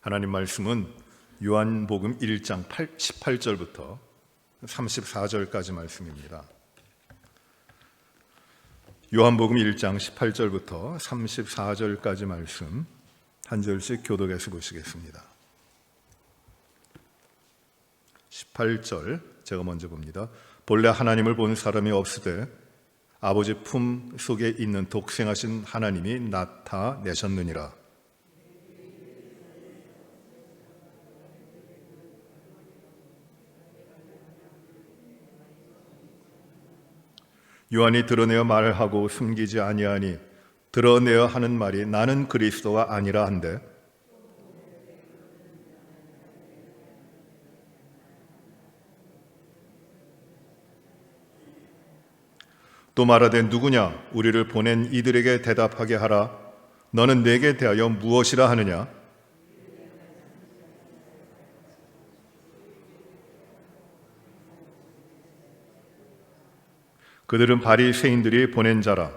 하나님 말씀은 요한복음 1장 18절부터 34절까지 말씀입니다. 요한복음 1장 18절부터 34절까지 말씀 한 절씩 교독해서 보시겠습니다. 18절 제가 먼저 봅니다. 본래 하나님을 본 사람이 없으되 아버지 품 속에 있는 독생하신 하나님이 나타내셨느니라. 요한이 드러내어 말하고 숨기지 아니하니 드러내어 하는 말이 나는 그리스도가 아니라 한데 또 말하되 누구냐 우리를 보낸 이들에게 대답하게 하라. 너는 내게 대하여 무엇이라 하느냐? 그들은 바리새인들이 보낸 자라.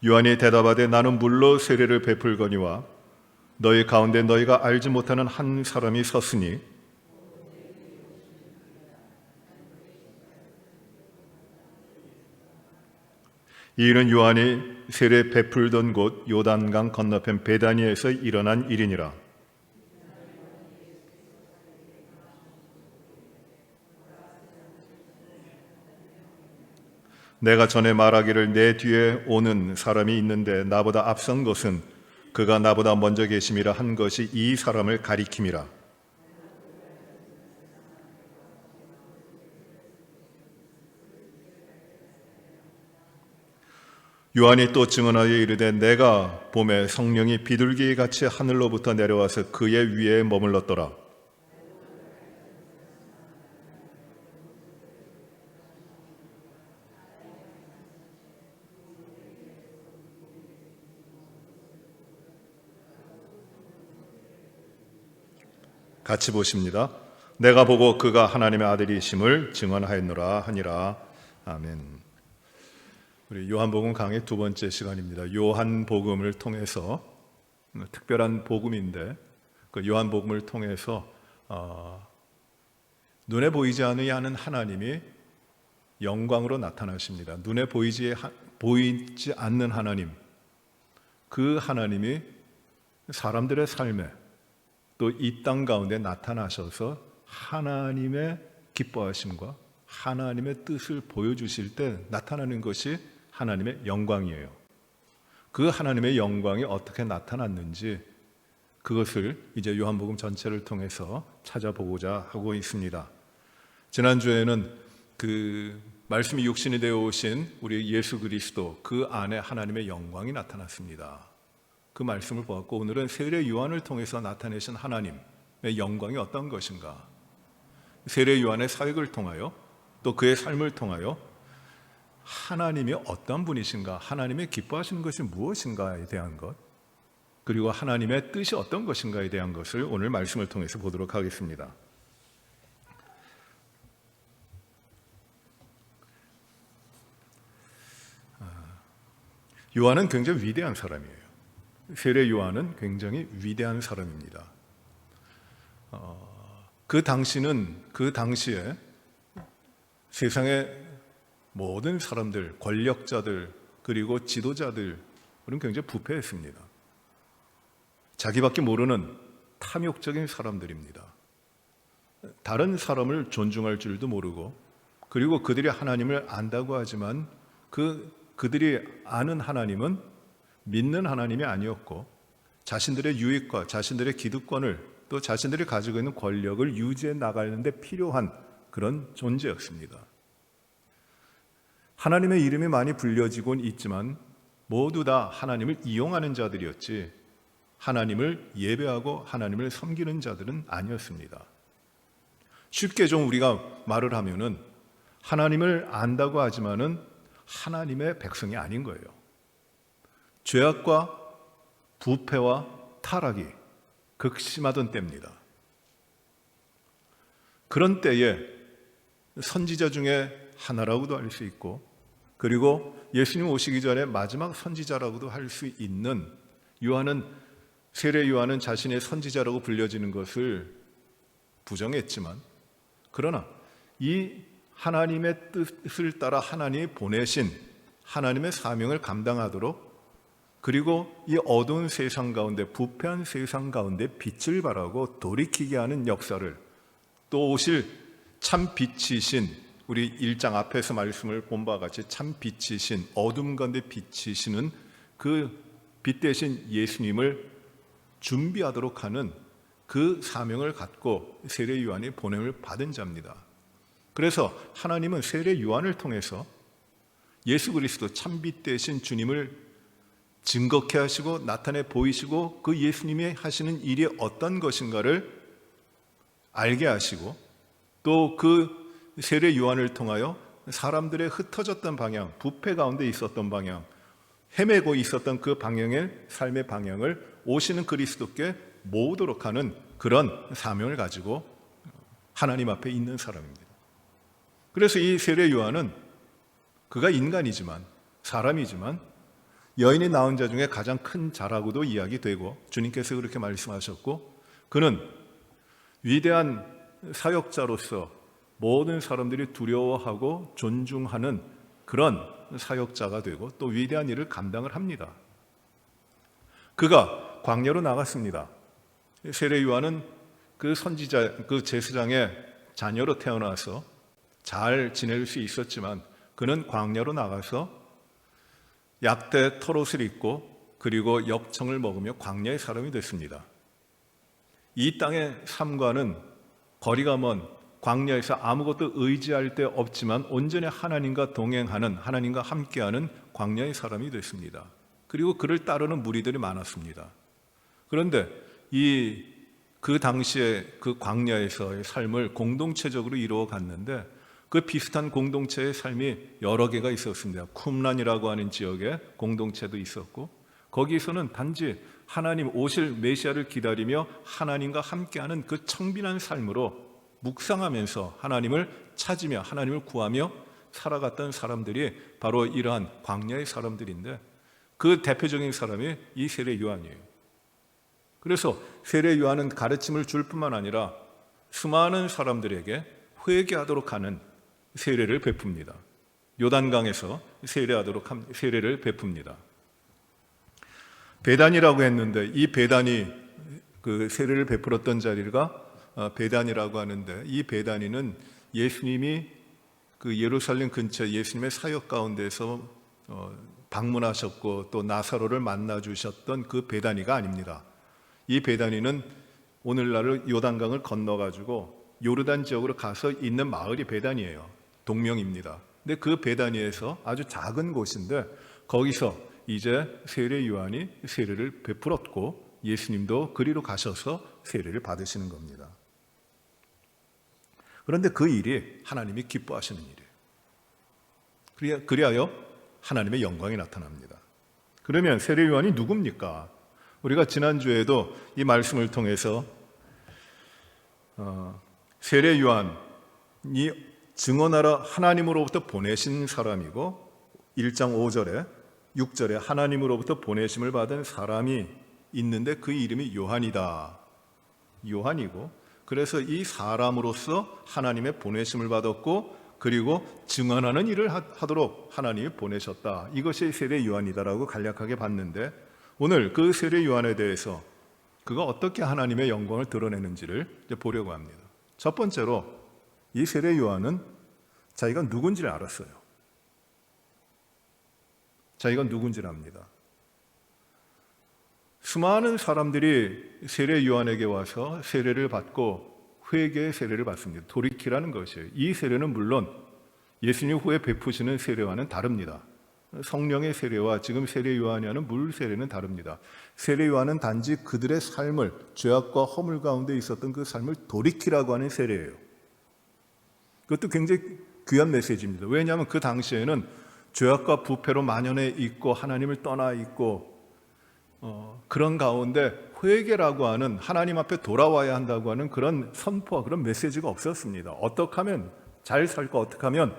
요한이 대답하되 나는 물로 세례를 베풀거니와 너희 가운데 너희가 알지 못하는 한 사람이 섰으니 이 일은 요한이 세례 베풀던 곳 요단강 건너편 베다니에서 일어난 일이니라. 내가 전에 말하기를 내 뒤에 오는 사람이 있는데 나보다 앞선 것은 그가 나보다 먼저 계심이라 한 것이 이 사람을 가리킴이라. 요한이 또 증언하여 이르되 내가 봄에 성령이 비둘기같이 하늘로부터 내려와서 그의 위에 머물렀더라. 같이 보십니다. 내가 보고 그가 하나님의 아들이심을 증언하였노라 하니라. 아멘. 우리 요한복음 강의 두 번째 시간입니다. 요한복음을 통해서 특별한 복음인데 그 요한복음을 통해서 눈에 보이지 않는 하나님이 영광으로 나타나십니다. 눈에 보이지 않는 하나님, 그 하나님이 사람들의 삶에 또 이 땅 가운데 나타나셔서 하나님의 기뻐하심과 하나님의 뜻을 보여주실 때 나타나는 것이 하나님의 영광이에요. 그 하나님의 영광이 어떻게 나타났는지 그것을 이제 요한복음 전체를 통해서 찾아보고자 하고 있습니다. 지난주에는 그 말씀이 육신이 되어 오신 우리 예수 그리스도 그 안에 하나님의 영광이 나타났습니다. 그 말씀을 보았고 오늘은 세례 요한을 통해서 나타내신 하나님의 영광이 어떤 것인가? 세례 요한의 사역을 통하여 또 그의 삶을 통하여 하나님이 어떤 분이신가, 하나님의 기뻐하시는 것이 무엇인가에 대한 것, 그리고 하나님의 뜻이 어떤 것인가에 대한 것을 오늘 말씀을 통해서 보도록 하겠습니다. 요한은 굉장히 위대한 사람이에요. 세례 요한은 굉장히 위대한 사람입니다. 그 당시에 세상의 모든 사람들, 권력자들, 그리고 지도자들은 굉장히 부패했습니다. 자기밖에 모르는 탐욕적인 사람들입니다. 다른 사람을 존중할 줄도 모르고, 그리고 그들이 하나님을 안다고 하지만 그들이 아는 하나님은 믿는 하나님이 아니었고, 자신들의 유익과 자신들의 기득권을 또 자신들이 가지고 있는 권력을 유지해 나가는 데 필요한 그런 존재였습니다. 하나님의 이름이 많이 불려지곤 있지만 모두 다 하나님을 이용하는 자들이었지 하나님을 예배하고 하나님을 섬기는 자들은 아니었습니다. 쉽게 좀 우리가 말을 하면은 하나님을 안다고 하지만은 하나님의 백성이 아닌 거예요. 죄악과 부패와 타락이 극심하던 때입니다. 그런 때에 선지자 중에 하나라고도 할 수 있고, 그리고 예수님 오시기 전에 마지막 선지자라고도 할 수 있는 세례 요한은 자신의 선지자라고 불려지는 것을 부정했지만, 그러나 이 하나님의 뜻을 따라 하나님이 보내신 하나님의 사명을 감당하도록, 그리고 이 어두운 세상 가운데, 부패한 세상 가운데 빛을 발하고 돌이키게 하는 역사를, 또 오실 참 빛이신, 우리 1장 앞에서 말씀을 본 바와 같이 참 빛이신, 어둠 가운데 빛이시는 그 빛 대신 예수님을 준비하도록 하는 그 사명을 갖고 세례 요한이 보냄을 받은 자입니다. 그래서 하나님은 세례 요한을 통해서 예수 그리스도 참빛 되신 주님을 증거케 하시고 나타내 보이시고, 그 예수님이 하시는 일이 어떤 것인가를 알게 하시고, 또 그 세례 요한을 통하여 사람들의 흩어졌던 방향, 부패 가운데 있었던 방향, 헤매고 있었던 그 방향의 삶의 방향을 오시는 그리스도께 모으도록 하는 그런 사명을 가지고 하나님 앞에 있는 사람입니다. 그래서 이 세례 요한은 그가 인간이지만, 사람이지만 여인이 낳은 자 중에 가장 큰 자라고도 이야기되고, 주님께서 그렇게 말씀하셨고, 그는 위대한 사역자로서 모든 사람들이 두려워하고 존중하는 그런 사역자가 되고, 또 위대한 일을 감당을 합니다. 그가 광야로 나갔습니다. 세례 요한은 그 선지자, 그 제사장의 자녀로 태어나서 잘 지낼 수 있었지만, 그는 광야로 나가서 약대 털옷을 입고 그리고 역청을 먹으며 광야의 사람이 됐습니다. 이 땅의 삶과는 거리가 먼 광야에서 아무것도 의지할 데 없지만 온전히 하나님과 동행하는, 하나님과 함께하는 광야의 사람이 됐습니다. 그리고 그를 따르는 무리들이 많았습니다. 그런데 그 당시에 그 광야에서의 삶을 공동체적으로 이루어 갔는데, 그 비슷한 공동체의 삶이 여러 개가 있었습니다. 쿰란이라고 하는 지역에 공동체도 있었고, 거기서는 단지 하나님 오실 메시아를 기다리며 하나님과 함께하는 그 청빈한 삶으로 묵상하면서 하나님을 찾으며 하나님을 구하며 살아갔던 사람들이 바로 이러한 광야의 사람들인데, 그 대표적인 사람이 이 세례 요한이에요. 그래서 세례 요한은 가르침을 줄 뿐만 아니라 수많은 사람들에게 회개하도록 하는 세례를 베풉니다. 요단강에서 세례를 베풉니다. 베단이라고 했는데, 이 베단이 그 세례를 베풀었던 자리가 베단이라고 하는데, 이 베단이는 예수님이 그 예루살렘 근처 예수님의 사역 가운데서 방문하셨고 또 나사로를 만나 주셨던 그 베다니가 아닙니다. 이 베다니는 오늘날의 요단강을 건너가지고 요르단 지역으로 가서 있는 마을이 베다니예요. 동명입니다. 근데 그 베다니에서 아주 작은 곳인데, 거기서 이제 세례 요한이 세례를 베풀었고, 예수님도 그리로 가셔서 세례를 받으시는 겁니다. 그런데 그 일이 하나님이 기뻐하시는 일이에요. 그리하여 하나님의 영광이 나타납니다. 그러면 세례 요한이 누굽니까? 우리가 지난주에도 이 말씀을 통해서 세례 요한이 증언하러 하나님으로부터 보내신 사람이고, 1장 5절에 6절에 하나님으로부터 보내심을 받은 사람이 있는데 그 이름이 요한이다. 요한이고, 그래서 이 사람으로서 하나님의 보내심을 받았고, 그리고 증언하는 일을 하도록 하나님이 보내셨다. 이것이 세례 요한이다라고 간략하게 봤는데, 오늘 그 세례 요한에 대해서 그가 어떻게 하나님의 영광을 드러내는지를 이제 보려고 합니다. 첫 번째로 이 세례 요한은 자기가 누군지를 알았어요. 자기가 누군지를 압니다. 수많은 사람들이 세례 요한에게 와서 세례를 받고 회개의 세례를 받습니다. 돌이키라는 것이에요. 이 세례는 물론 예수님 후에 베푸시는 세례와는 다릅니다. 성령의 세례와 지금 세례 요한이 하는 물 세례는 다릅니다. 세례 요한은 단지 그들의 삶을, 죄악과 허물 가운데 있었던 그 삶을 돌이키라고 하는 세례예요. 그것도 굉장히 귀한 메시지입니다. 왜냐하면 그 당시에는 죄악과 부패로 만연해 있고 하나님을 떠나 있고 그런 가운데 회개라고 하는, 하나님 앞에 돌아와야 한다고 하는 그런 선포와 그런 메시지가 없었습니다. 어떻게 하면 잘 살고, 어떻게 하면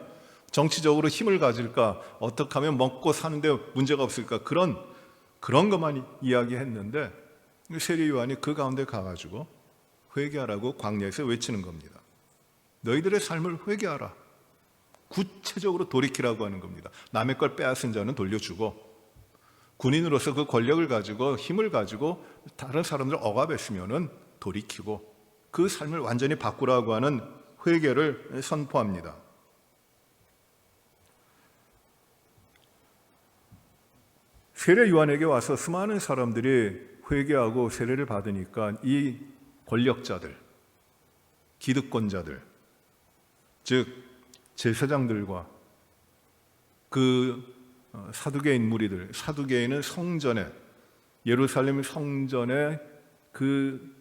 정치적으로 힘을 가질까? 어떻게 하면 먹고 사는데 문제가 없을까? 그런 것만 이야기했는데 세례 요한이 그 가운데 가가지고 회개하라고 광야에서 외치는 겁니다. 너희들의 삶을 회개하라. 구체적으로 돌이키라고 하는 겁니다. 남의 걸 빼앗은 자는 돌려주고, 군인으로서 그 권력을 가지고 힘을 가지고 다른 사람들 억압했으면은 돌이키고 그 삶을 완전히 바꾸라고 하는 회개를 선포합니다. 세례 요한에게 와서 수많은 사람들이 회개하고 세례를 받으니까 이 권력자들, 기득권자들, 즉 제사장들과 그 사두개인 무리들, 사두개인은 성전에, 예루살렘 성전에 그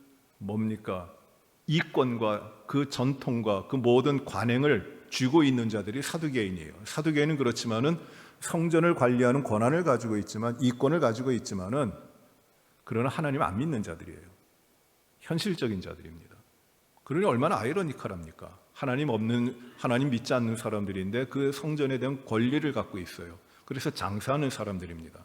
이권과 그 전통과 그 모든 관행을 쥐고 있는 자들이 사두개인이에요. 사두개인은 그렇지만은 성전을 관리하는 권한을 가지고 있지만, 이권을 가지고 있지만은 그러나 하나님 안 믿는 자들이에요. 현실적인 자들입니다. 그러니 얼마나 아이러니컬합니까? 하나님 믿지 않는 사람들인데 그 성전에 대한 권리를 갖고 있어요. 그래서 장사하는 사람들입니다.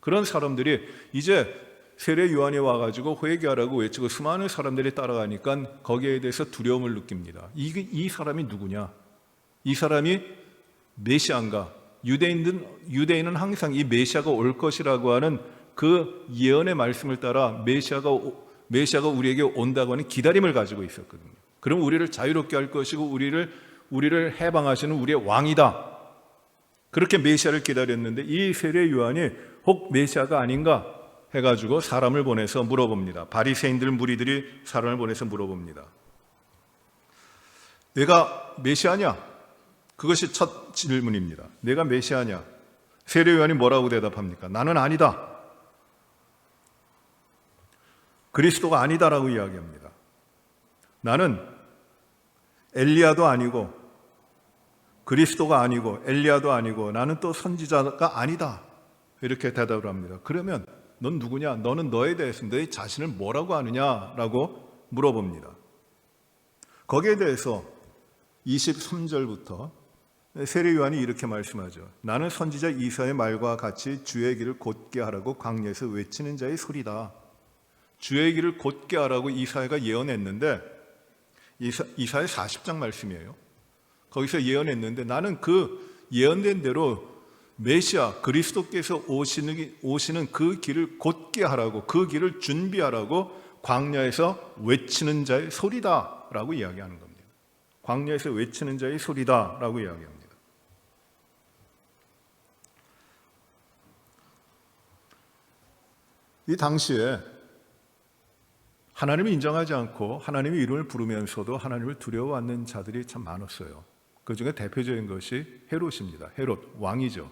그런 사람들이 이제 세례 요한이 와가지고 회개하라고 외치고 수많은 사람들이 따라가니까 거기에 대해서 두려움을 느낍니다. 이 사람이 누구냐? 이 사람이 메시아인가? 유대인은 항상 이 메시아가 올 것이라고 하는 그 예언의 말씀을 따라 메시아가 우리에게 온다고 하는 기다림을 가지고 있었거든요. 그럼 우리를 자유롭게 할 것이고 우리를 해방하시는 우리의 왕이다. 그렇게 메시아를 기다렸는데 이 세례 요한이 혹 메시아가 아닌가 해가지고 사람을 보내서 물어봅니다. 바리새인들 무리들이 사람을 보내서 물어봅니다. 내가 메시아냐? 그것이 첫 질문입니다. 내가 메시아냐? 세례 요한이 뭐라고 대답합니까? 나는 아니다. 그리스도가 아니다라고 이야기합니다. 나는 엘리야도 아니고 그리스도가 아니고 엘리야도 아니고 나는 또 선지자가 아니다. 이렇게 대답을 합니다. 그러면 넌 누구냐? 너는 너에 대해서 너의 자신을 뭐라고 아느냐라고 물어봅니다. 거기에 대해서 23절부터 세례 요한이 이렇게 말씀하죠. 나는 선지자 이사야의 말과 같이 주의 길을 곧게 하라고 광야에서 외치는 자의 소리다. 주의 길을 곧게 하라고 이사야가 예언했는데 이사야 40장 말씀이에요. 거기서 예언했는데 나는 그 예언된 대로 메시아 그리스도께서 오시는 그 길을 곧게 하라고, 그 길을 준비하라고 광야에서 외치는 자의 소리다라고 이야기하는 겁니다. 광야에서 외치는 자의 소리다라고 이야기합니다. 이 당시에 하나님을 인정하지 않고 하나님의 이름을 부르면서도 하나님을 두려워하는 자들이 참 많았어요. 그 중에 대표적인 것이 헤롯입니다. 헤롯, 왕이죠.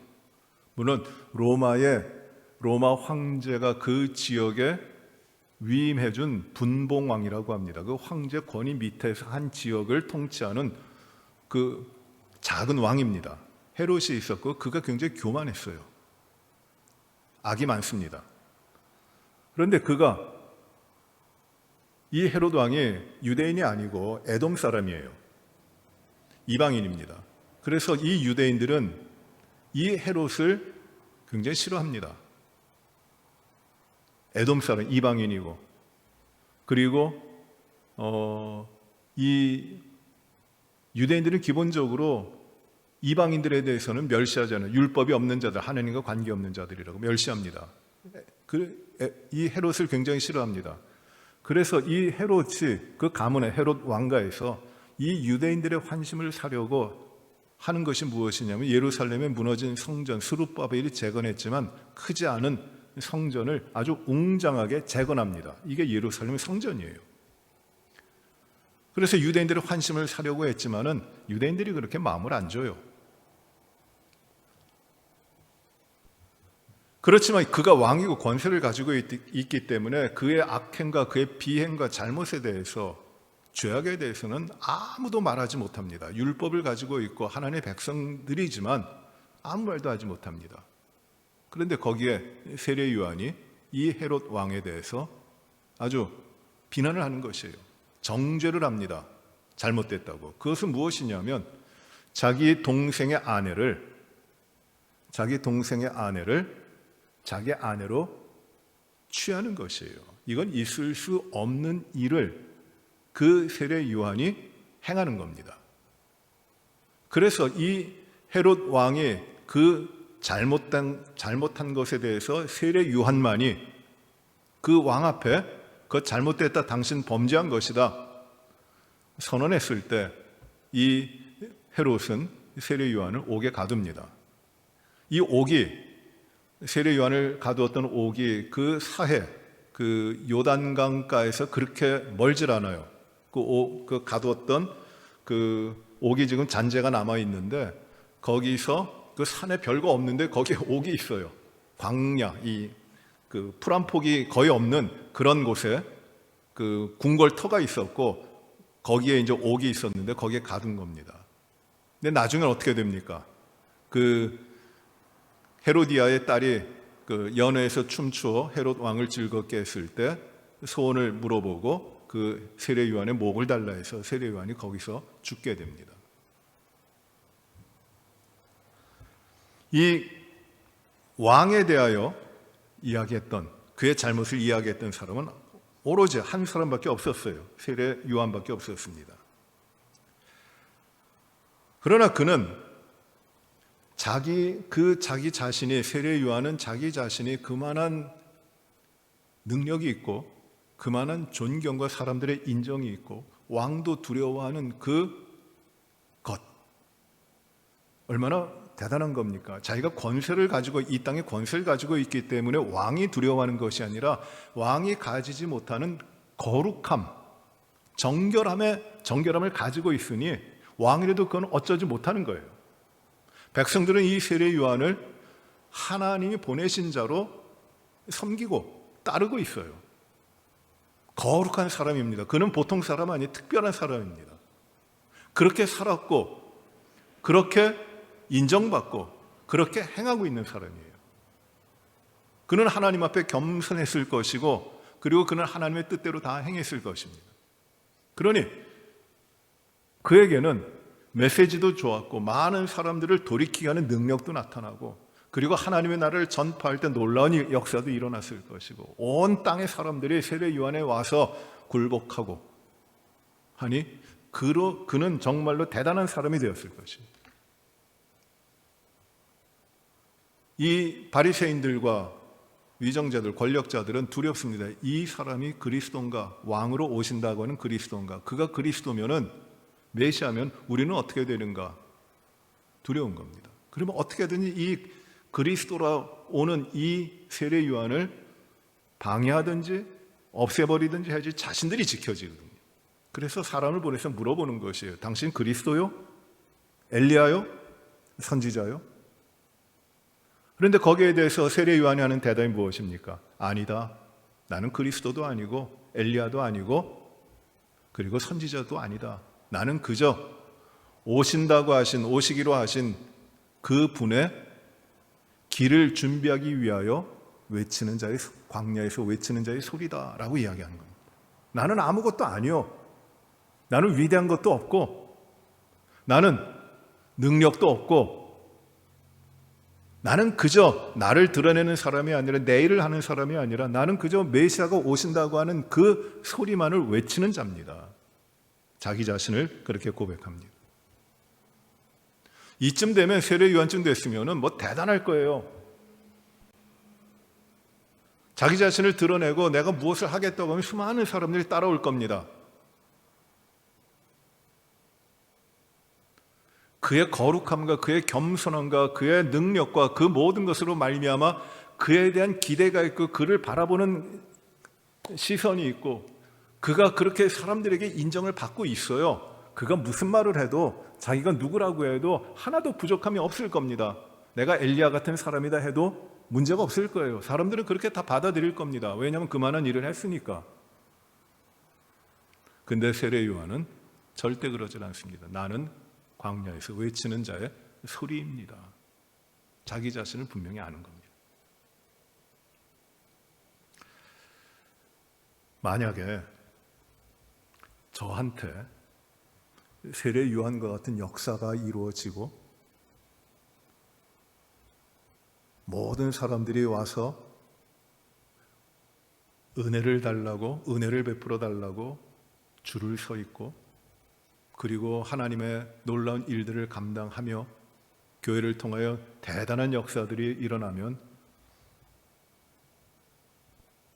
물론 로마 황제가 그 지역에 위임해준 분봉왕이라고 합니다. 그 황제 권위 밑에서 한 지역을 통치하는 그 작은 왕입니다. 헤롯이 있었고 그가 굉장히 교만했어요. 악이 많습니다. 그런데 이 헤롯 왕이 유대인이 아니고 에돔 사람이에요. 이방인입니다. 그래서 이 유대인들은 이 헤롯을 굉장히 싫어합니다. 에돔 사람, 이방인이고, 그리고 이 유대인들은 기본적으로 이방인들에 대해서는 멸시하잖아요. 율법이 없는 자들, 하나님과 관계없는 자들이라고 멸시합니다. 이 헤롯을 굉장히 싫어합니다. 그래서 이 헤롯이 그 가문의 헤롯 왕가에서 이 유대인들의 환심을 사려고 하는 것이 무엇이냐면 예루살렘에 무너진 성전 스룹바벨이 재건했지만 크지 않은 성전을 아주 웅장하게 재건합니다. 이게 예루살렘의 성전이에요. 그래서 유대인들의 환심을 사려고 했지만은 유대인들이 그렇게 마음을 안 줘요. 그렇지만 그가 왕이고 권세를 가지고 있기 때문에 그의 악행과 그의 비행과 잘못에 대해서, 죄악에 대해서는 아무도 말하지 못합니다. 율법을 가지고 있고 하나님의 백성들이지만 아무 말도 하지 못합니다. 그런데 거기에 세례 요한이 이 헤롯 왕에 대해서 아주 비난을 하는 것이에요. 정죄를 합니다. 잘못됐다고. 그것은 무엇이냐면 자기 동생의 아내를 자기 아내로 취하는 것이에요. 이건 있을 수 없는 일을 그 세례 요한이 행하는 겁니다. 그래서 이 헤롯 왕이 그 잘못한 것에 대해서 세례 요한만이 그 왕 앞에 그 잘못됐다, 당신 범죄한 것이다 선언했을 때 이 헤롯은 세례 요한을 옥에 가둡니다. 이 옥이, 세례 요한을 가두었던 옥이 그 사해, 그 요단강가에서 그렇게 멀질 않아요. 그 가두었던 그 옥이 지금 잔재가 남아 있는데, 거기서 그 산에 별거 없는데 거기에 옥이 있어요. 광야, 그 풀 한 폭이 거의 없는 그런 곳에 그 궁궐터가 있었고, 거기에 이제 옥이 있었는데 거기에 가둔 겁니다. 근데 나중엔 어떻게 됩니까? 그 헤로디아의 딸이 그 연회에서 춤추어 헤롯 왕을 즐겁게 했을 때 소원을 물어보고 그 세례 요한의 목을 달라 해서 세례 요한이 거기서 죽게 됩니다. 이 왕에 대하여 이야기했던, 그의 잘못을 이야기했던 사람은 오로지 한 사람밖에 없었어요. 세례 요한밖에 없었습니다. 그러나 그는 자기 자신이, 세례 요한은 자기 자신이 그만한 능력이 있고 그만한 존경과 사람들의 인정이 있고 왕도 두려워하는 그 것, 얼마나 대단한 겁니까? 자기가 권세를 가지고, 이 땅에 권세를 가지고 있기 때문에 왕이 두려워하는 것이 아니라 왕이 가지지 못하는 거룩함, 정결함을 가지고 있으니 왕이라도 그건 어쩌지 못하는 거예요. 백성들은 이 세례 요한을 하나님이 보내신 자로 섬기고 따르고 있어요. 거룩한 사람입니다. 그는 보통 사람 아니, 특별한 사람입니다. 그렇게 살았고 그렇게 인정받고 그렇게 행하고 있는 사람이에요. 그는 하나님 앞에 겸손했을 것이고, 그리고 그는 하나님의 뜻대로 다 행했을 것입니다. 그러니 그에게는 메시지도 좋았고 많은 사람들을 돌이키게 하는 능력도 나타나고, 그리고 하나님의 나라를 전파할 때 놀라운 역사도 일어났을 것이고, 온 땅의 사람들이 세례 요한에 와서 굴복하고 하니 그는 정말로 대단한 사람이 되었을 것입니다. 이 바리새인들과 위정자들, 권력자들은 두렵습니다. 이 사람이 그리스도인가, 왕으로 오신다고 하는 그리스도인가, 그가 그리스도면은, 메시아면 우리는 어떻게 되는가 두려운 겁니다. 그러면 어떻게든지 이 그리스도라 오는 이 세례 요한을 방해하든지 없애버리든지 해야지 자신들이 지켜지거든요. 그래서 사람을 보내서 물어보는 것이에요. 당신 그리스도요? 엘리야요? 선지자요? 그런데 거기에 대해서 세례 요한이 하는 대답이 무엇입니까? 아니다. 나는 그리스도도 아니고 엘리야도 아니고 그리고 선지자도 아니다. 나는 그저 오시기로 하신 그 분의 길을 준비하기 위하여 광야에서 외치는 자의 소리다라고 이야기하는 겁니다. 나는 아무것도 아니요. 나는 위대한 것도 없고, 나는 능력도 없고, 나는 그저 나를 드러내는 사람이 아니라, 내 일을 하는 사람이 아니라, 나는 그저 메시아가 오신다고 하는 그 소리만을 외치는 자입니다. 자기 자신을 그렇게 고백합니다. 이쯤 되면, 세례 요한쯤 됐으면 뭐 대단할 거예요. 자기 자신을 드러내고 내가 무엇을 하겠다고 하면 수많은 사람들이 따라올 겁니다. 그의 거룩함과 그의 겸손함과 그의 능력과 그 모든 것으로 말미암아 그에 대한 기대가 있고, 그를 바라보는 시선이 있고, 그가 그렇게 사람들에게 인정을 받고 있어요. 그가 무슨 말을 해도, 자기가 누구라고 해도 하나도 부족함이 없을 겁니다. 내가 엘리야 같은 사람이다 해도 문제가 없을 거예요. 사람들은 그렇게 다 받아들일 겁니다. 왜냐하면 그만한 일을 했으니까. 근데 세례 요한은 절대 그러질 않습니다. 나는 광야에서 외치는 자의 소리입니다. 자기 자신을 분명히 아는 겁니다. 만약에 저한테 세례 요한과 같은 역사가 이루어지고 모든 사람들이 와서 은혜를 달라고, 은혜를 베풀어 달라고 줄을 서 있고, 그리고 하나님의 놀라운 일들을 감당하며 교회를 통하여 대단한 역사들이 일어나면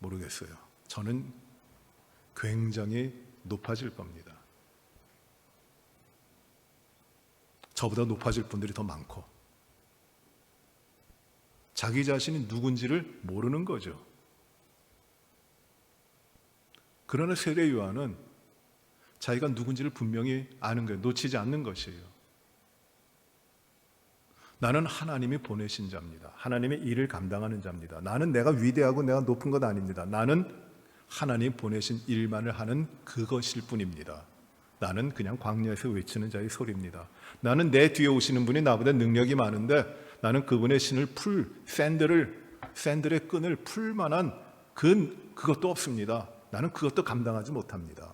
모르겠어요. 저는 굉장히 높아질 겁니다. 저보다 높아질 분들이 더 많고, 자기 자신이 누군지를 모르는 거죠. 그러나 세례 요한은 자기가 누군지를 분명히 아는 거예요. 놓치지 않는 것이에요. 나는 하나님이 보내신 자입니다. 하나님의 일을 감당하는 자입니다. 나는 내가 위대하고 내가 높은 것 아닙니다. 나는 하나님 보내신 일만을 하는 그것일 뿐입니다. 나는 그냥 광야에서 외치는 자의 소리입니다. 나는 내 뒤에 오시는 분이 나보다 능력이 많은데 나는 그분의 신을 샌들의 끈을 풀 만한 그것도 없습니다. 나는 그것도 감당하지 못합니다.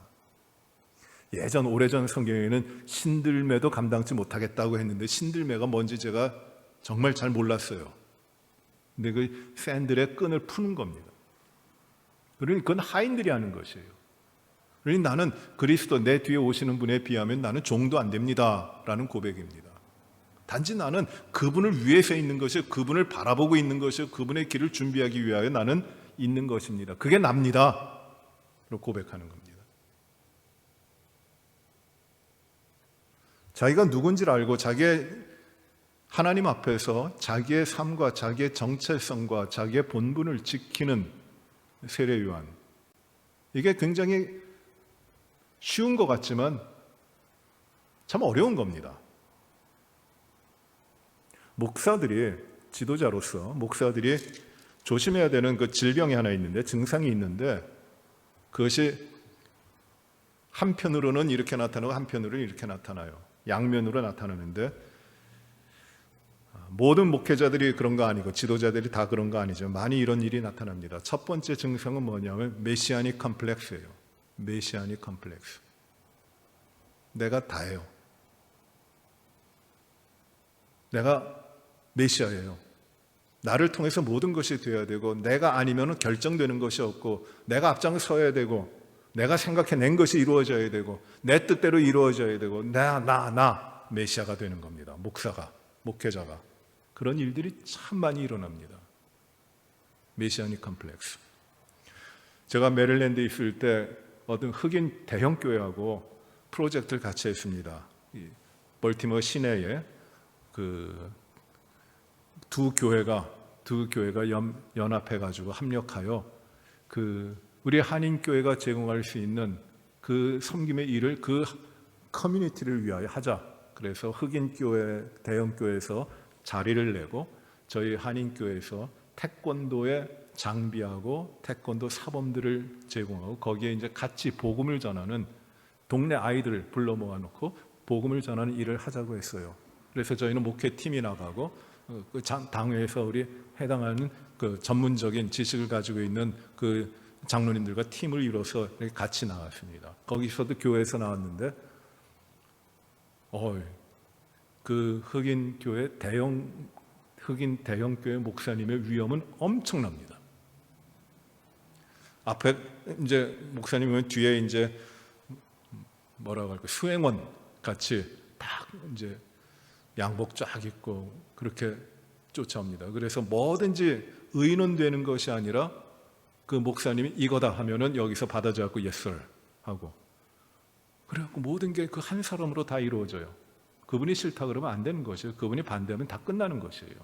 오래전 성경에는 신들매도 감당치 못하겠다고 했는데 신들매가 뭔지 제가 정말 잘 몰랐어요. 근데 그 샌들의 끈을 푸는 겁니다. 그러니 그건 하인들이 하는 것이에요. 그러니 나는 그리스도 내 뒤에 오시는 분에 비하면 나는 종도 안 됩니다 라는 고백입니다. 단지 나는 그분을 위해서 있는 것이요, 그분을 바라보고 있는 것이요, 그분의 길을 준비하기 위하여 나는 있는 것입니다. 그게 납니다 라고 고백하는 겁니다. 자기가 누군지를 알고 자기의 하나님 앞에서 자기의 삶과 자기의 정체성과 자기의 본분을 지키는 세례 요한, 이게 굉장히 쉬운 것 같지만 참 어려운 겁니다. 지도자로서 목사들이 조심해야 되는 그 질병이 하나 있는데, 증상이 있는데, 그것이 한편으로는 이렇게 나타나고 한편으로는 이렇게 나타나요. 양면으로 나타나는데, 모든 목회자들이 그런 거 아니고 지도자들이 다 그런 거 아니죠. 많이 이런 일이 나타납니다. 첫 번째 증상은 뭐냐면 메시아닉 컴플렉스예요. 메시아닉 컴플렉스. 내가 다예요. 내가 메시아예요. 나를 통해서 모든 것이 되어야 되고, 내가 아니면 결정되는 것이 없고, 내가 앞장서야 되고, 내가 생각해낸 것이 이루어져야 되고, 내 뜻대로 이루어져야 되고, 나 메시아가 되는 겁니다. 목회자가. 그런 일들이 참 많이 일어납니다. 메시아닉 컴플렉스. 제가 메릴랜드에 있을 때 어떤 흑인 대형 교회하고 프로젝트를 같이 했습니다. 벌티모어 시내에 그 두 교회가 연합해 가지고 합력하여 우리 한인 교회가 제공할 수 있는 그 섬김의 일을 그 커뮤니티를 위하여 하자. 그래서 흑인 교회 대형 교회에서 자리를 내고 저희 한인 교회에서 태권도의 장비하고 태권도 사범들을 제공하고, 거기에 이제 같이 복음을 전하는 동네 아이들을 불러 모아놓고 복음을 전하는 일을 하자고 했어요. 그래서 저희는 목회팀이 나가고 그 당회에서 우리 해당하는 그 전문적인 지식을 가지고 있는 그 장로님들과 팀을 이뤄서 이렇게 같이 나왔습니다. 거기서도 교회에서 나왔는데, 그 흑인 대형 교회 목사님의 위험은 엄청납니다. 앞에 이제 목사님은 뒤에 이제 뭐라고 할까, 수행원 같이 딱 이제 양복 쫙 입고 그렇게 쫓아옵니다. 그래서 뭐든지 의논되는 것이 아니라 그 목사님이 이거다 하면은 여기서 받아줘갖고 yes sir 하고, 그래갖고 모든 게 그 한 사람으로 다 이루어져요. 그분이 싫다 그러면 안 되는 것이에요. 그분이 반대하면 다 끝나는 것이에요.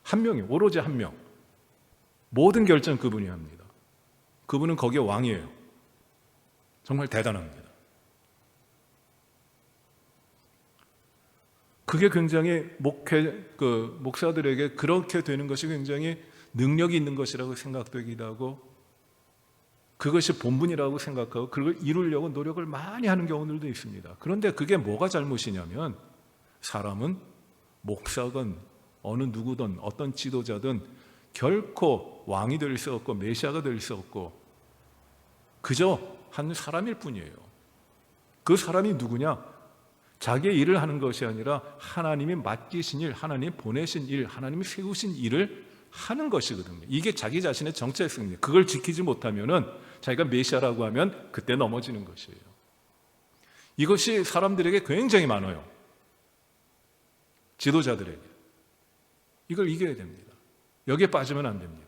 한 명이, 오로지 한 명. 모든 결정 그분이 합니다. 그분은 거기에 왕이에요. 정말 대단합니다. 그게 굉장히 목사들에게 그렇게 되는 것이 굉장히 능력이 있는 것이라고 생각되기도 하고, 그것이 본분이라고 생각하고 그걸 이루려고 노력을 많이 하는 경우들도 있습니다. 그런데 그게 뭐가 잘못이냐면, 사람은 목사건 어느 누구든 어떤 지도자든 결코 왕이 될 수 없고 메시아가 될 수 없고 그저 한 사람일 뿐이에요. 그 사람이 누구냐? 자기의 일을 하는 것이 아니라 하나님이 맡기신 일, 하나님이 보내신 일, 하나님이 세우신 일을 하는 것이거든요. 이게 자기 자신의 정체성이에요. 그걸 지키지 못하면은 자기가 메시아라고 하면 그때 넘어지는 것이에요. 이것이 사람들에게 굉장히 많아요. 지도자들에게. 이걸 이겨야 됩니다. 여기에 빠지면 안 됩니다.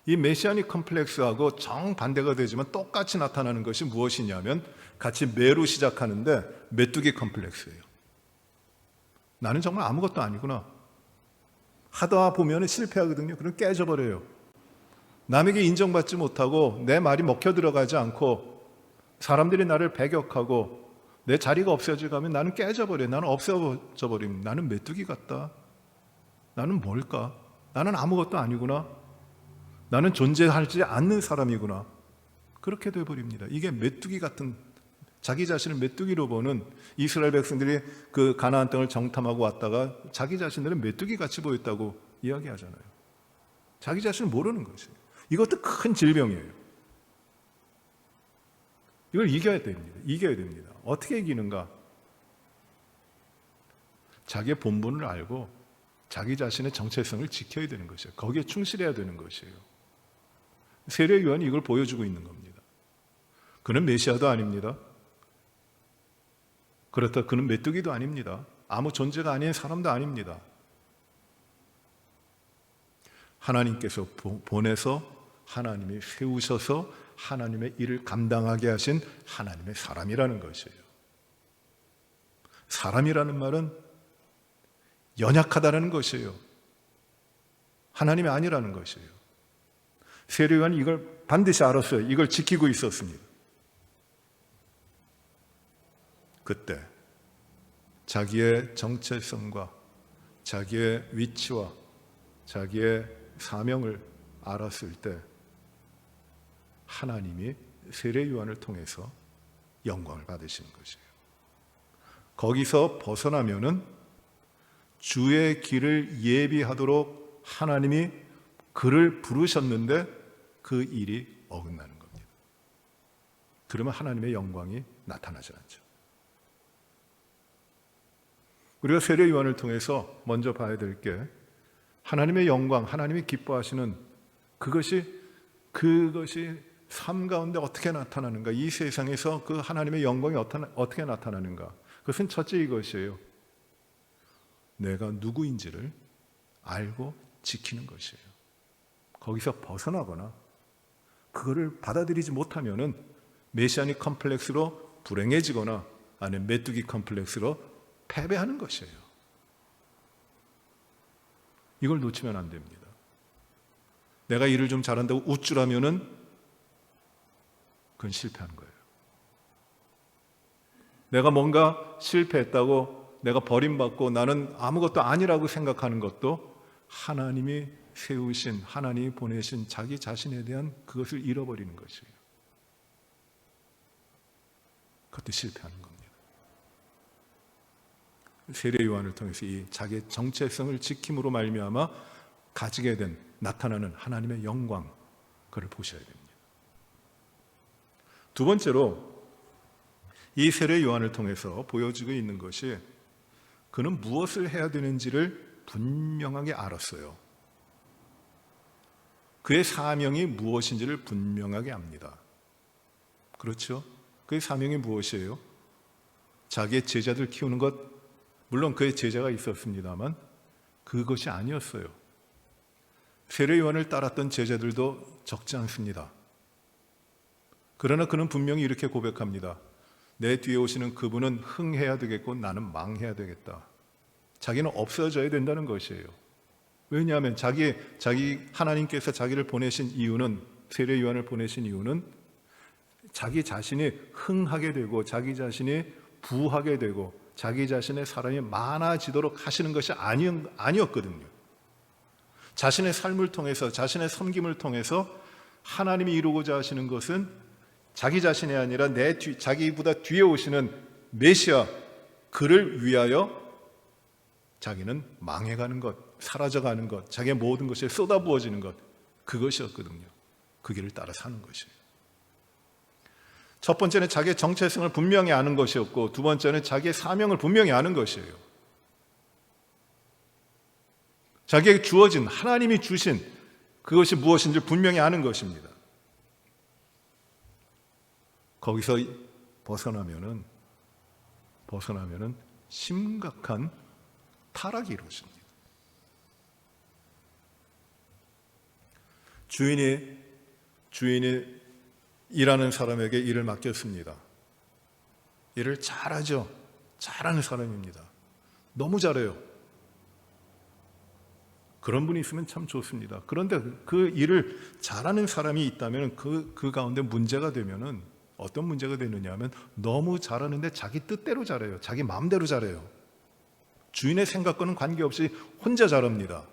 이 메시아닉 컴플렉스하고 정반대가 되지만 똑같이 나타나는 것이 무엇이냐면 같이 매로 시작하는데 메뚜기 컴플렉스예요. 나는 정말 아무것도 아니구나. 하다 보면 실패하거든요. 그럼 깨져버려요. 남에게 인정받지 못하고 내 말이 먹혀 들어가지 않고 사람들이 나를 배격하고 내 자리가 없어져 가면 나는 깨져버려요. 나는 없어져 버립니다. 나는 메뚜기 같다. 나는 뭘까? 나는 아무것도 아니구나. 나는 존재하지 않는 사람이구나. 그렇게 되어버립니다. 이게 메뚜기 같은, 자기 자신을 메뚜기로 보는 이스라엘 백성들이 그 가나안 땅을 정탐하고 왔다가 자기 자신들은 메뚜기 같이 보였다고 이야기하잖아요. 자기 자신을 모르는 것이에요. 이것도 큰 질병이에요. 이걸 이겨야 됩니다. 이겨야 됩니다. 어떻게 이기는가? 자기의 본분을 알고 자기 자신의 정체성을 지켜야 되는 것이에요. 거기에 충실해야 되는 것이에요. 세례 요한이 이걸 보여주고 있는 겁니다. 그는 메시아도 아닙니다. 그렇다 그는 메뚜기도 아닙니다. 아무 존재가 아닌 사람도 아닙니다. 하나님께서 보내서 하나님이 세우셔서 하나님의 일을 감당하게 하신 하나님의 사람이라는 것이에요. 사람이라는 말은 연약하다는 것이에요. 하나님이 아니라는 것이에요. 세례 요한이 이걸 반드시 알았어요. 이걸 지키고 있었습니다. 그때 자기의 정체성과 자기의 위치와 자기의 사명을 알았을 때 하나님이 세례 요한을 통해서 영광을 받으시는 것이에요. 거기서 벗어나면은 주의 길을 예비하도록 하나님이 그를 부르셨는데 그 일이 어긋나는 겁니다. 그러면 하나님의 영광이 나타나지 않죠. 우리가 세례 요한을 통해서 먼저 봐야 될 게 하나님의 영광, 하나님이 기뻐하시는 그것이 삶 가운데 어떻게 나타나는가? 이 세상에서 그 하나님의 영광이 어떻게 나타나는가? 그것은 첫째 이것이에요. 내가 누구인지를 알고 지키는 것이에요. 거기서 벗어나거나 그거를 받아들이지 못하면은 메시아닉 컴플렉스로 불행해지거나 아니면 메뚜기 컴플렉스로 패배하는 것이에요. 이걸 놓치면 안 됩니다. 내가 일을 좀 잘한다고 우쭐하면은 그건 실패하는 거예요. 내가 뭔가 실패했다고 내가 버림받고 나는 아무것도 아니라고 생각하는 것도 하나님이 세우신, 하나님이 보내신 자기 자신에 대한 그것을 잃어버리는 것이에요. 그것도 실패하는 겁니다. 세례 요한을 통해서 이 자기의 정체성을 지킴으로 말미암아 가지게 된 나타나는 하나님의 영광, 그걸 보셔야 됩니다. 두 번째로 이 세례 요한을 통해서 보여지고 있는 것이 그는 무엇을 해야 되는지를 분명하게 알았어요. 그의 사명이 무엇인지를 분명하게 압니다. 그렇죠? 그의 사명이 무엇이에요? 자기의 제자들 키우는 것, 물론 그의 제자가 있었습니다만 그것이 아니었어요. 세례 요한을 따랐던 제자들도 적지 않습니다. 그러나 그는 분명히 이렇게 고백합니다. 내 뒤에 오시는 그분은 흥해야 되겠고 나는 망해야 되겠다. 자기는 없어져야 된다는 것이에요. 왜냐하면 자기 하나님께서 자기를 보내신 이유는, 세례 요한을 보내신 이유는 자기 자신이 흥하게 되고 자기 자신이 부하게 되고 자기 자신의 사람이 많아지도록 하시는 것이 아니었거든요. 자신의 삶을 통해서, 자신의 섬김을 통해서 하나님이 이루고자 하시는 것은 자기 자신이 아니라 자기보다 뒤에 오시는 메시아, 그를 위하여 자기는 망해가는 것, 사라져가는 것, 자기의 모든 것에 쏟아부어지는 것, 그것이었거든요. 그 길을 따라 사는 것이에요. 첫 번째는 자기의 정체성을 분명히 아는 것이었고, 두 번째는 자기의 사명을 분명히 아는 것이에요. 자기에게 주어진, 하나님이 주신 그것이 무엇인지 분명히 아는 것입니다. 거기서 벗어나면은 심각한 타락이 이루어집니다. 주인이 일하는 사람에게 일을 맡겼습니다. 일을 잘하죠. 잘하는 사람입니다. 너무 잘해요. 그런 분이 있으면 참 좋습니다. 그런데 그 일을 잘하는 사람이 있다면 그 가운데 문제가 되면은 어떤 문제가 되느냐 하면 너무 잘하는데 자기 뜻대로 잘해요. 자기 마음대로 잘해요. 주인의 생각과는 관계없이 혼자 잘합니다.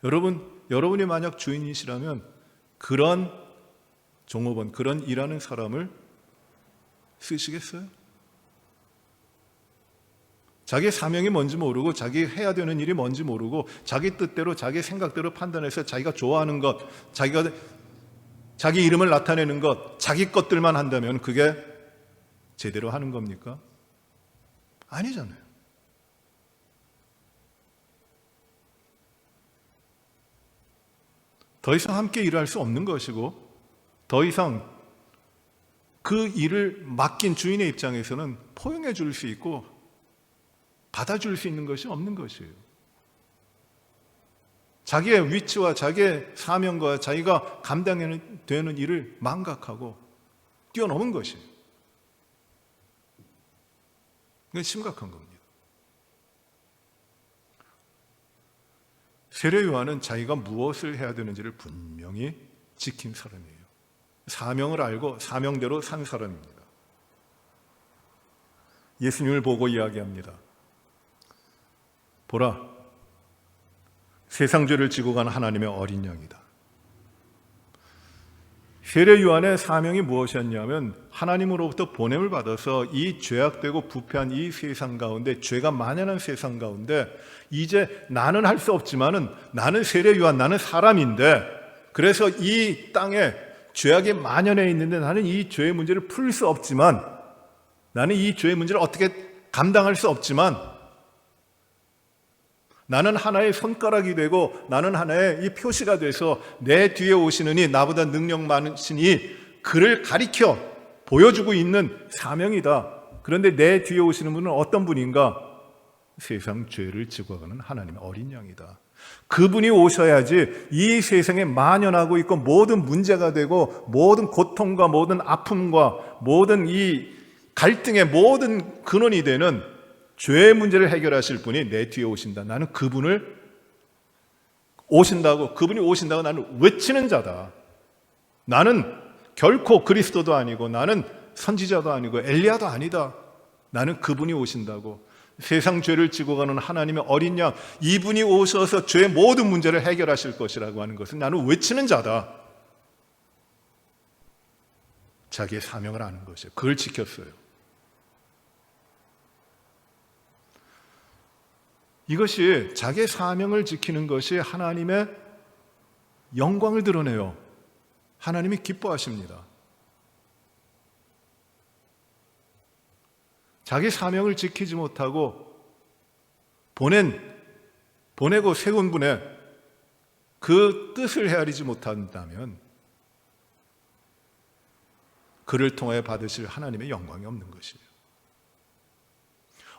여러분이 만약 주인이시라면 그런 종업원, 그런 일하는 사람을 쓰시겠어요? 자기 사명이 뭔지 모르고 자기 해야 되는 일이 뭔지 모르고 자기 뜻대로 자기 생각대로 판단해서 자기가 좋아하는 것, 자기 이름을 나타내는 것, 자기 것들만 한다면 그게 제대로 하는 겁니까? 아니잖아요. 더 이상 함께 일할 수 없는 것이고, 더 이상 그 일을 맡긴 주인의 입장에서는 포용해 줄 수 있고 받아줄 수 있는 것이 없는 것이에요. 자기의 위치와 자기의 사명과 자기가 감당해야 되는 일을 망각하고 뛰어넘은 것이에요. 이건 심각한 겁니다. 세례 요한은 자기가 무엇을 해야 되는지를 분명히 지킨 사람이에요. 사명을 알고 사명대로 산 사람입니다. 예수님을 보고 이야기합니다. 보라, 세상 죄를 지고 가는 하나님의 어린 양이다. 세례 요한의 사명이 무엇이었냐면 하나님으로부터 보냄을 받아서 이 죄악되고 부패한 이 세상 가운데, 죄가 만연한 세상 가운데 이제 나는 할 수 없지만은, 나는 세례 요한, 나는 사람인데, 그래서 이 땅에 죄악이 만연해 있는데 나는 이 죄의 문제를 풀 수 없지만, 나는 이 죄의 문제를 어떻게 감당할 수 없지만, 나는 하나의 손가락이 되고 나는 하나의 이 표시가 돼서 내 뒤에 오시는 이 나보다 능력 많으신 이 그를 가리켜 보여주고 있는 사명이다. 그런데 내 뒤에 오시는 분은 어떤 분인가? 세상 죄를 지고 가는 하나님의 어린 양이다. 그분이 오셔야지 이 세상에 만연하고 있고 모든 문제가 되고 모든 고통과 모든 아픔과 모든 이 갈등의 모든 근원이 되는 죄의 문제를 해결하실 분이 내 뒤에 오신다. 나는 그분이 오신다고 나는 외치는 자다. 나는 결코 그리스도도 아니고 나는 선지자도 아니고 엘리야도 아니다. 나는 그분이 오신다고. 세상 죄를 지고 가는 하나님의 어린 양, 이분이 오셔서 죄의 모든 문제를 해결하실 것이라고 하는 것은 나는 외치는 자다. 자기의 사명을 아는 것이에요. 그걸 지켰어요. 이것이, 자기의 사명을 지키는 것이 하나님의 영광을 드러내요. 하나님이 기뻐하십니다. 자기 사명을 지키지 못하고 보내고 세운 분의 그 뜻을 헤아리지 못한다면 그를 통하여 받으실 하나님의 영광이 없는 것이에요.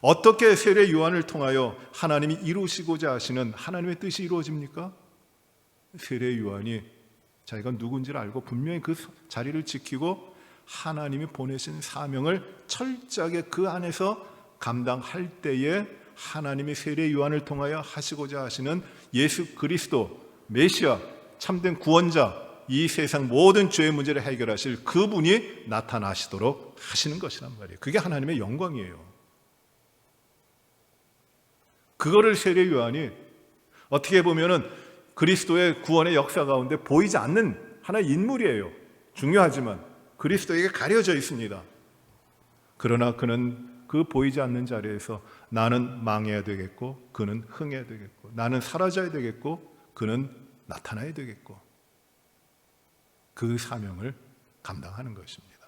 어떻게 세례 요한을 통하여 하나님이 이루시고자 하시는 하나님의 뜻이 이루어집니까? 세례 요한이 자기가 누군지를 알고 분명히 그 자리를 지키고 하나님이 보내신 사명을 철저하게 그 안에서 감당할 때에 하나님이 세례 요한을 통하여 하시고자 하시는 예수 그리스도 메시아, 참된 구원자, 이 세상 모든 죄의 문제를 해결하실 그분이 나타나시도록 하시는 것이란 말이에요. 그게 하나님의 영광이에요. 그거를 세례 요한이 어떻게 보면은 그리스도의 구원의 역사 가운데 보이지 않는 하나의 인물이에요. 중요하지만 그리스도에게 가려져 있습니다. 그러나 그는 그 보이지 않는 자리에서 나는 망해야 되겠고 그는 흥해야 되겠고, 나는 사라져야 되겠고 그는 나타나야 되겠고, 그 사명을 감당하는 것입니다.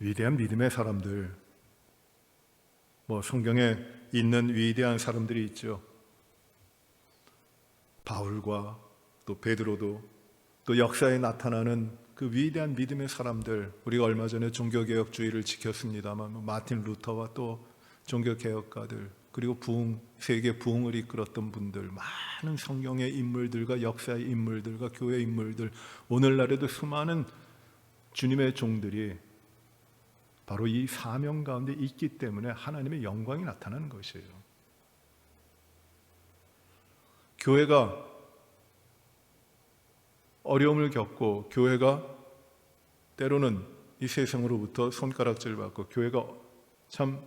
위대한 믿음의 사람들, 성경에 있는 위대한 사람들이 있죠. 바울과 또 베드로도, 또 역사에 나타나는 그 위대한 믿음의 사람들, 우리가 얼마 전에 종교개혁주의를 지켰습니다만 마틴 루터와 또 종교개혁가들, 그리고 세계 부흥을 이끌었던 분들, 많은 성경의 인물들과 역사의 인물들과 교회 인물들, 오늘날에도 수많은 주님의 종들이 바로 이 사명 가운데 있기 때문에 하나님의 영광이 나타나는 것이에요. 교회가 어려움을 겪고, 교회가 때로는 이 세상으로부터 손가락질 받고, 교회가 참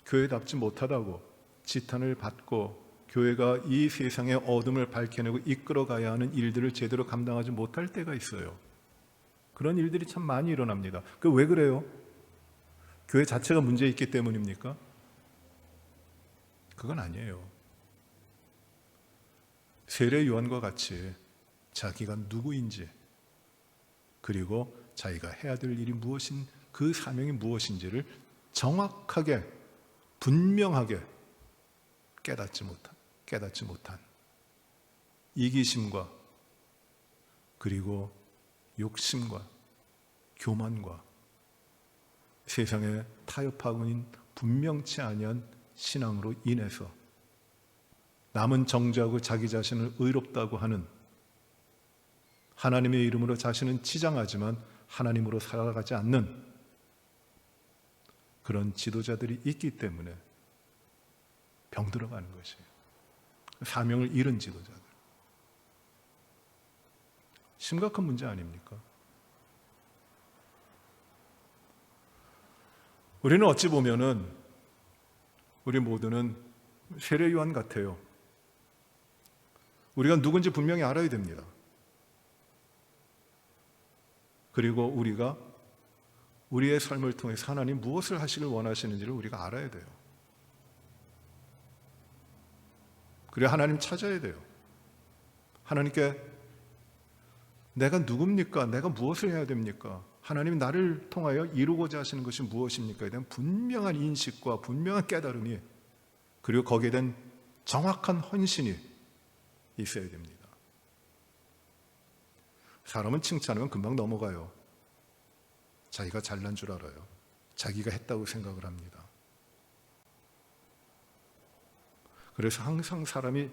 교회답지 못하다고 지탄을 받고, 교회가 이 세상의 어둠을 밝혀내고 이끌어가야 하는 일들을 제대로 감당하지 못할 때가 있어요. 그런 일들이 참 많이 일어납니다. 왜 그래요? 교회 자체가 문제 있기 때문입니까? 그건 아니에요. 세례 요한과 같이 자기가 누구인지, 그리고 자기가 해야 될 일이 무엇인, 그 사명이 무엇인지를 정확하게 분명하게 깨닫지 못한 이기심과, 그리고 욕심과 교만과 세상에 타협하고 있는 분명치 아니한 신앙으로 인해서 남은 정죄하고 자기 자신을 의롭다고 하는, 하나님의 이름으로 자신은 치장하지만 하나님으로 살아가지 않는 그런 지도자들이 있기 때문에 병들어가는 것이에요. 사명을 잃은 지도자들. 심각한 문제 아닙니까? 우리는 어찌 보면은, 우리 모두는 세례 요한 같아요. 우리가 누군지 분명히 알아야 됩니다. 그리고 우리가 우리의 삶을 통해서 하나님 무엇을 하시길 원하시는지를 우리가 알아야 돼요. 그리고 하나님 찾아야 돼요. 하나님께 내가 누굽니까? 내가 무엇을 해야 됩니까? 하나님이 나를 통하여 이루고자 하시는 것이 무엇입니까에 대한 분명한 인식과 분명한 깨달음이, 그리고 거기에 대한 정확한 헌신이 있어야 됩니다. 사람은 칭찬하면 금방 넘어가요. 자기가 잘난 줄 알아요. 자기가 했다고 생각을 합니다. 그래서 항상 사람이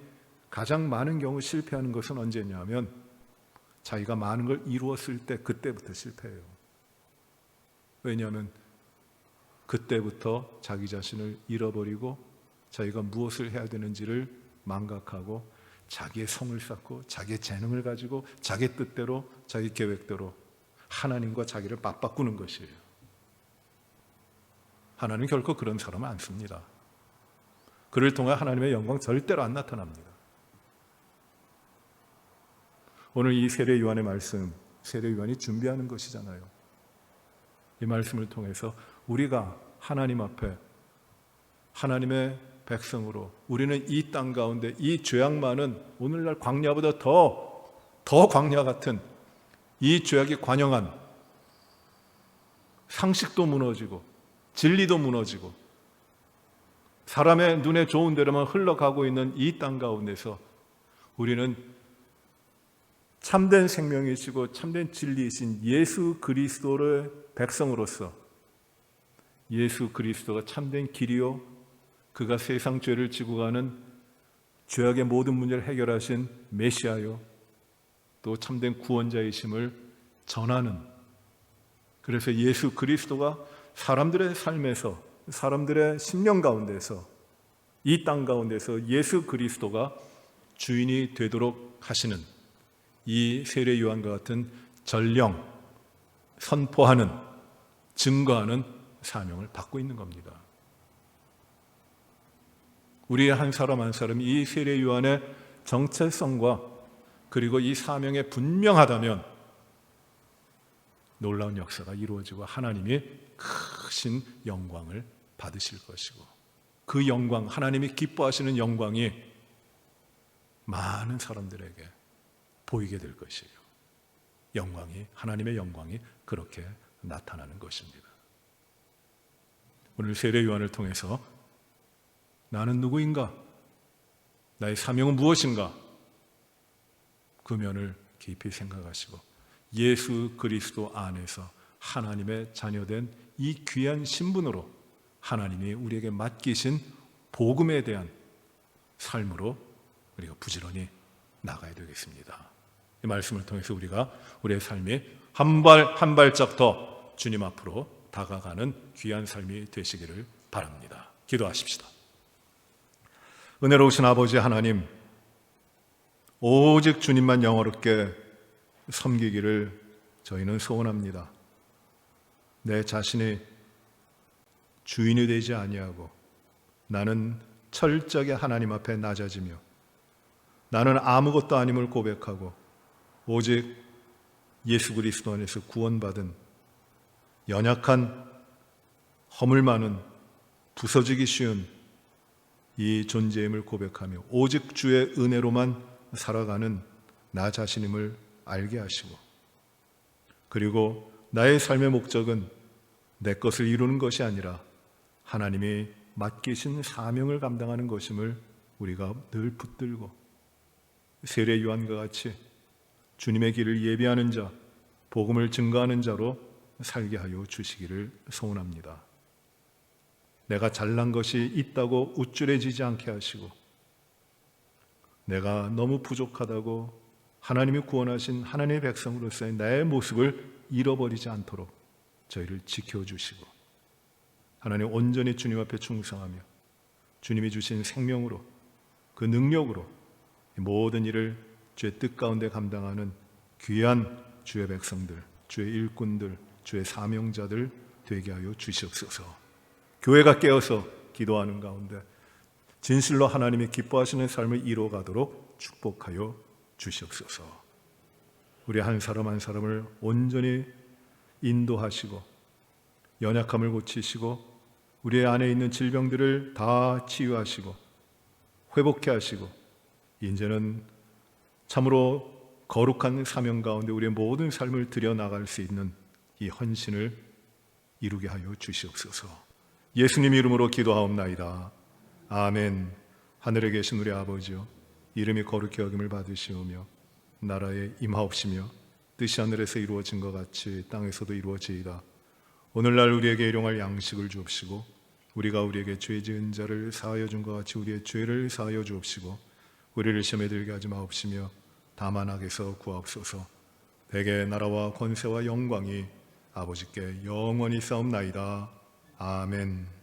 가장 많은 경우 실패하는 것은 언제냐면, 자기가 많은 걸 이루었을 때, 그때부터 실패해요. 왜냐하면 그때부터 자기 자신을 잃어버리고 자기가 무엇을 해야 되는지를 망각하고 자기의 성을 쌓고 자기의 재능을 가지고 자기 뜻대로, 자기 계획대로 하나님과 자기를 맞바꾸는 것이에요. 하나님 결코 그런 사람은 안 씁니다. 그를 통해 하나님의 영광 절대로 안 나타납니다. 오늘 이 세례 요한의 말씀, 세례 요한이 준비하는 것이잖아요. 이 말씀을 통해서 우리가 하나님 앞에 하나님의 백성으로, 우리는 이 땅 가운데 이 죄악 많은, 오늘날 광야보다 더 광야 같은 이 죄악이 관영한, 상식도 무너지고 진리도 무너지고 사람의 눈에 좋은 대로만 흘러가고 있는 이 땅 가운데서 우리는 참된 생명이시고 참된 진리이신 예수 그리스도의 백성으로서, 예수 그리스도가 참된 길이요, 그가 세상 죄를 지고 가는 죄악의 모든 문제를 해결하신 메시아요, 또 참된 구원자이심을 전하는, 그래서 예수 그리스도가 사람들의 삶에서, 사람들의 심령 가운데서, 이 땅 가운데서 예수 그리스도가 주인이 되도록 하시는 이 세례 요한과 같은 전령, 선포하는, 증거하는 사명을 받고 있는 겁니다. 우리의 한 사람 한 사람이 이 세례 요한의 정체성과 그리고 이 사명에 분명하다면 놀라운 역사가 이루어지고 하나님이 크신 영광을 받으실 것이고, 그 영광, 하나님이 기뻐하시는 영광이 많은 사람들에게 보이게 될 것이에요. 영광이, 하나님의 영광이 그렇게 나타나는 것입니다. 오늘 세례 요한을 통해서 나는 누구인가? 나의 사명은 무엇인가? 그 면을 깊이 생각하시고 예수 그리스도 안에서 하나님의 자녀된 이 귀한 신분으로 하나님이 우리에게 맡기신 복음에 대한 삶으로 우리가 부지런히 나가야 되겠습니다. 이 말씀을 통해서 우리가 우리의 삶이 한 발짝 더 주님 앞으로 다가가는 귀한 삶이 되시기를 바랍니다. 기도하십시다. 은혜로우신 아버지 하나님, 오직 주님만 영화롭게 섬기기를 저희는 소원합니다. 내 자신이 주인이 되지 아니하고 나는 철저하게 하나님 앞에 낮아지며 나는 아무것도 아님을 고백하고 오직 예수 그리스도 안에서 구원받은 연약한, 허물 많은, 부서지기 쉬운 이 존재임을 고백하며 오직 주의 은혜로만 살아가는 나 자신임을 알게 하시고, 그리고 나의 삶의 목적은 내 것을 이루는 것이 아니라 하나님이 맡기신 사명을 감당하는 것임을 우리가 늘 붙들고 세례 요한과 같이 주님의 길을 예비하는 자, 복음을 증거하는 자로 살게 하여 주시기를 소원합니다. 내가 잘난 것이 있다고 우쭐해지지 않게 하시고, 내가 너무 부족하다고 하나님이 구원하신 하나님의 백성으로서의 나의 모습을 잃어버리지 않도록 저희를 지켜주시고, 하나님 온전히 주님 앞에 충성하며 주님이 주신 생명으로, 그 능력으로 모든 일을 주의 뜻 가운데 감당하는 귀한 주의 백성들, 주의 일꾼들, 주의 사명자들 되게 하여 주시옵소서. 교회가 깨어서 기도하는 가운데 진실로 하나님이 기뻐하시는 삶을 이루어가도록 축복하여 주시옵소서. 우리 한 사람 한 사람을 온전히 인도하시고 연약함을 고치시고 우리 안에 있는 질병들을 다 치유하시고 회복케 하시고, 이제는 참으로 거룩한 사명 가운데 우리의 모든 삶을 드려나갈 수 있는 이 헌신을 이루게 하여 주시옵소서. 예수님 이름으로 기도하옵나이다. 아멘. 하늘에 계신 우리 아버지여, 이름이 거룩히 여김을 받으시오며 나라에 임하옵시며 뜻이 하늘에서 이루어진 것 같이 땅에서도 이루어지이다. 오늘날 우리에게 일용할 양식을 주옵시고 우리가 우리에게 죄 지은 자를 사하여 준 것 같이 우리의 죄를 사하여 주옵시고 우리를 시험에 들게 하지 마옵시며 다만 악에서 구하옵소서. 대개 나라와 권세와 영광이 아버지께 영원히 싸움나이다. 아멘.